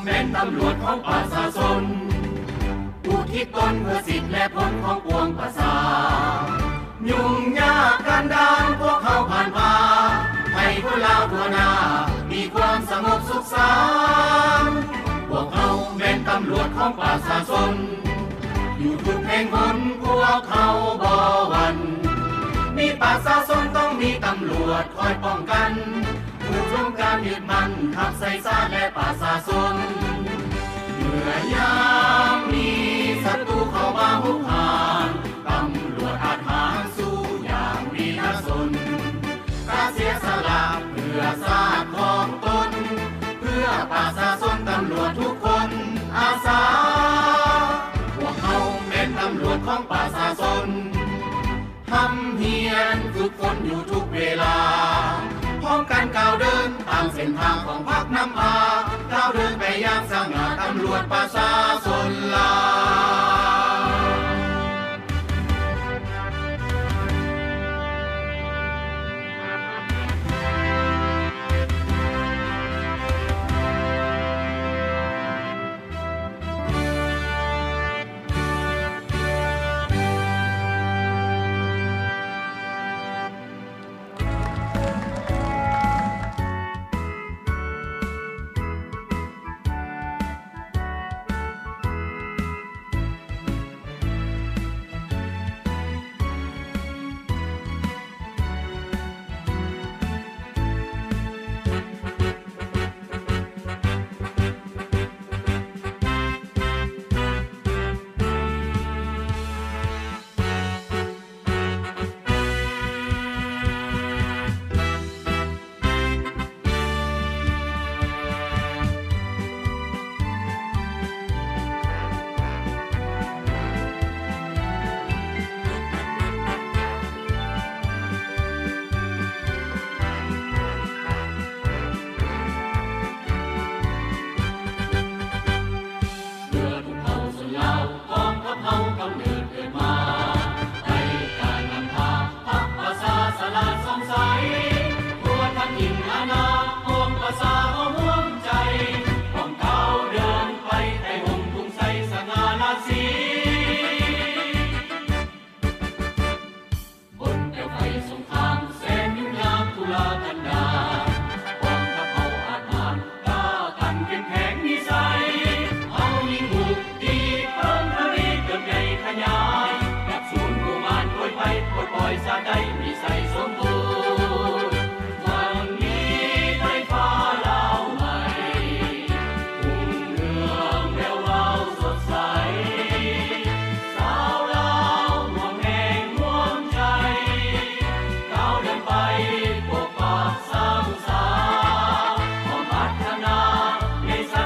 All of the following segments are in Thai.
เป็นตำรวจของประชาชนอุทิศตนเพื่อสิทธิและผลของปวงประชายุ่งยากกันดานพวกเขาผ่านพาให้คนลาวทั่วหน้ามีความสงบสุขสันต์พวกเขาเป็นตำรวจของประชาชนอยู่ทุกแห่งหนพวกเขาบ่หวั่นมีประชาชนต้องมีตำรวจคอยป้องกันผู้ร่วมการยึดมั่นขับไสชาติและประชาชนเมื่อยามมีศัตรูเข้ามาหุกหานตำรวจอาถรรพ์สู้อย่างมีน้ำสนกล้าเสียสละเพื่อชาติของตนเพื่อประชาชนตำรวจทุกคนอาสาพวกเขาเป็นตำรวจของประชาชนทำเพียรฝึกฝนอยู่ทุกเวลาพร้อมกันก้าวเดินตามเส้นทางของพรรคนำพาก้าวเดินไปอย่างสง่าตำรวจประชาชนลาวในสั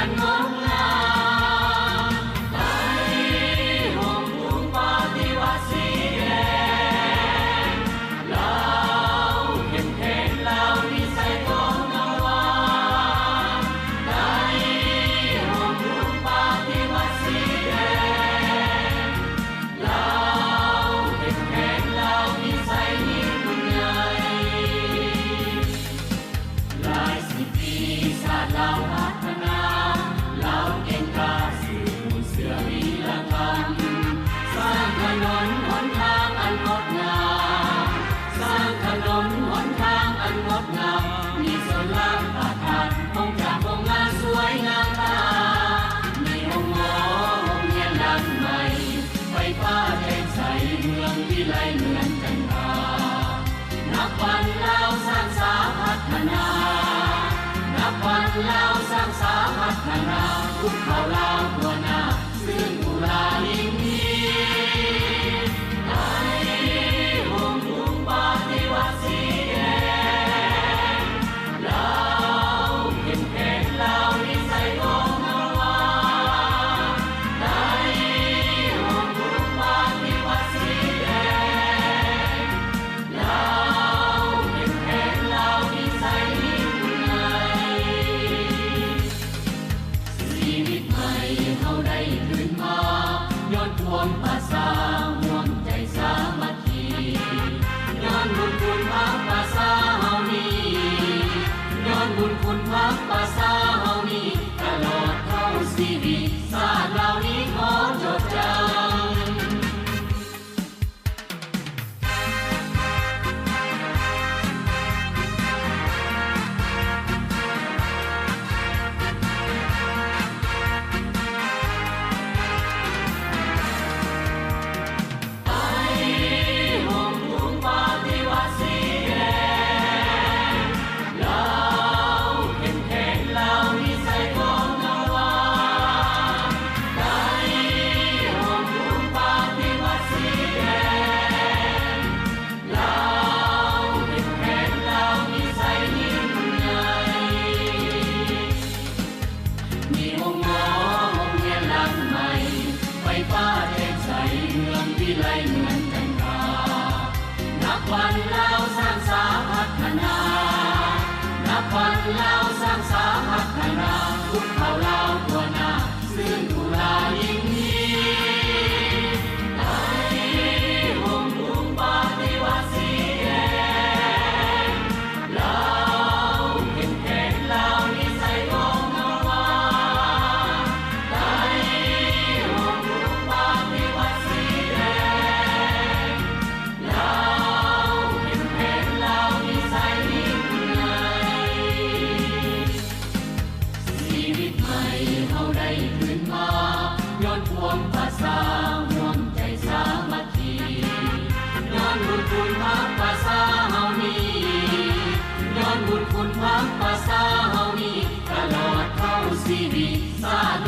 อันงดงามไปห่มถุงปฏิวัติสีแดงเราเข้มแข็งเรานิสัยของงามวานไปห่มถุงปฏิวัติสีแดงเราเข้มแข็งเรานิสัยยิ่งใหญ่หลายสิบปีชาติเราพัฒนาเราเก่งกล้าสู่เสือวีรกรรมสร้างถนนหนทางอันงดงามสร้างถนนหนทางอันงดงามมีสวนลางอาคารคงจากโรงงานสวยงามตามีโรงหมอโรงเรียนหลังใหม่ไฟฟ้าแจ่มใสเมืองวิไลเหมือนจันทรานับวันเราสร้างสาพัฒนานับวันเราสร้างสาพัฒนาทุกเขาเราทั่วหน้าซึ่งอุรายิ่งดีไปห่มถุงปฏิวัติสีแดงเราเข้มแข็งเรานิสัยของงามวานไปห่มถุงปฏิวัติสีแดงเราเข้มแข็งเรานิสัยยิ่งใหญ่ชีวิตใหม่เฮาได้ขึ้นมาย้อนความภาษาห่วงใจสามัคคีย้อนบุญคุณพักภาษาเฮานี้ย้อนบุญคุณพักภาษาเฮานี้ตลอดเข้าชีวิตชาติเหล่านี้ขอจดจำไปห่มถุงปฏิวัติสีแดงเราเข้มแข็งเรานิสัยของงามวานไปห่มถุงปฏิวัติสีแดงเราเข้มแข็งเรานิสัยยิ่งใหญ่มีโรงหมอโรงเรียนหลังใหม่ไฟฟ้าแจ่มใสเมืองวิไลเหมือนจันทรานับวันเราสร้างสาพัฒนานับวันเราสร้างสาพัฒนาทุกเขาเราทั่วหน้าซึ่งอุรายิ่งดีไปห่มถุงปฏิวัติสีแดงเราเข้มแข็งเรานิสัยของงามวานไปห่มถุงปฏิวัติสีแดงเราเข้มแข็งเรานิสัยยิ่งใหญ่ชีวิตใหม่เฮาได้ขึ้นมาย้อนความภาษาห่วงใจสามัคคีย้อนบุญคุณพักภาษาเฮานี้ย้อนบุญคุณพักภาษาเฮานี้ตลอดเข้าชีวิตชาติ